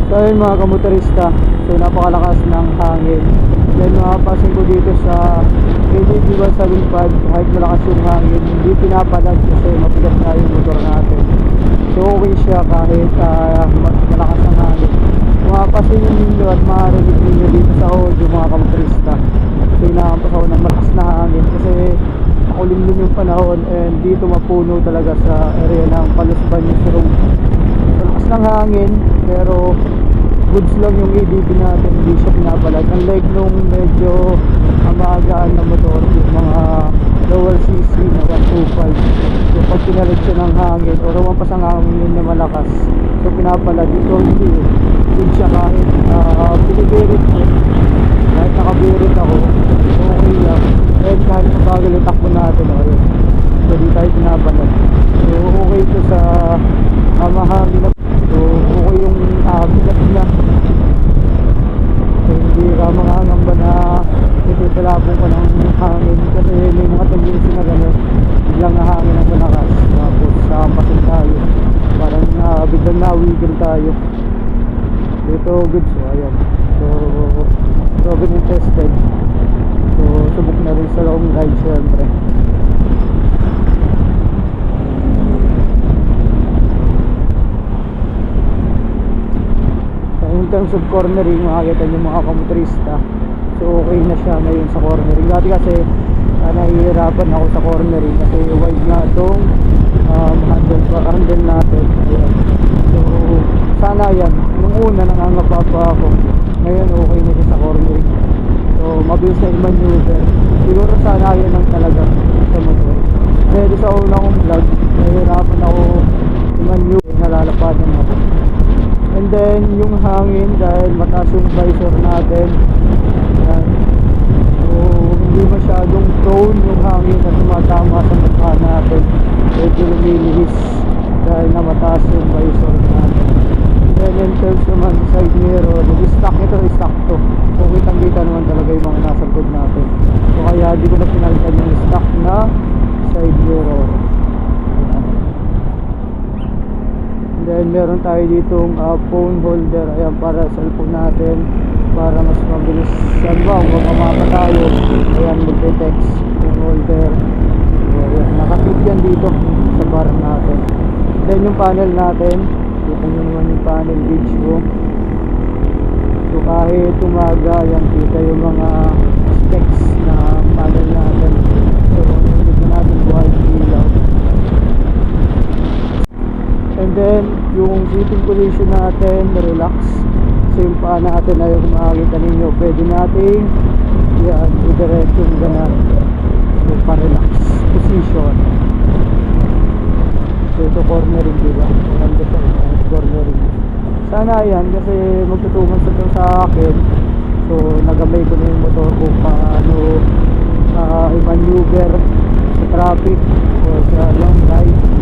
So ayun mga kamotorista, so napakalakas ng hangin. Then makapasin ko dito sa ADB 175, kahit malakas yung hangin, hindi pinapalag kasi mabigat na yung motor natin. So okay siya kahit malakas ang hangin. Makapasin ninyo at marinig ninyo dito sa audio mga kamotorista. So inaampas ako ng malakas na hangin kasi makulimlim yung panahon, and dito mapuno talaga sa area ng Palusban yung Road. Malakas ng hangin pero goods lang yung ADB natin, hindi siya pinapalag. Unlike nung medyo maagaan na motor, yung mga lower CC na 125, so pag pinalag siya ng hangin o rumampas ang hangin na malakas, so pinapalag. Ito hindi, good siya kahit pinibirit ko, kahit nakabirit ako, so okay lang. And kahit mabagal yung takbo natin, ayun, so di tayo pinapalag. So okay ito sa mahangin na, so okay yung bigat niya. So hindi ka mangangamba na ititalabong ka ng hangin, kasi may mga tendency na gano'n, biglang nahangin ang malakas tapos sampasin tayo, parang biglang nawigil tayo. Dito good, so ayan, so proven and tested. So subok na rin sa long ride syempre. In terms of cornering, makakita nyo mga kamotorista, so okay na siya ngayon sa cornering. Dati kasi nahihirapan ako sa cornering kasi wide nga itong handle natin. Ayan. So sana yan, nung una nangangapa pa ako, ngayon okay na siya sa cornering, so mabilis na i-maneuver. Siguro sana yan lang talaga sa motor. Kasi sa una kong vlog, nahihirapan ako i-maneuver, nalalapadan ako. And then yung hangin, dahil mataas yung visor natin, yan, so hindi masyadong prone yung hangin na tumatama sa mukha natin, medyo lumilihis dahil na mataas yung visor natin. And then in terms naman sa side mirror, stock ito, stock to, so kitang kita naman talaga yung mga nasa likod natin, so kaya di ko na pinalitan yung stock na side mirror. Then meron tayo ditong phone holder, ayan, para sa cellphone natin, para mas mabilis yan ba kung mamata tayo, ayan, magte-text phone holder. So ayan, nakakit yan dito sa bar natin. Then yung panel natin, kita nyo naman yung panel gauge ko, so kahit umaga yan, kita yung mga specs na panel natin. So hindi natin buhay ilaw. And then yung sitting position natin, relax. So yung paa natin ay kung makakita ninyo, pwede natin yan, i-direct yung ganyan, so pa-relax position. So ito cornering, diba? Ganda sa cornering. Sana yan, kasi magtutungan sa ito sa akin, so nagamay ko na yung motor kung paano i-maneuver sa traffic o sa long ride.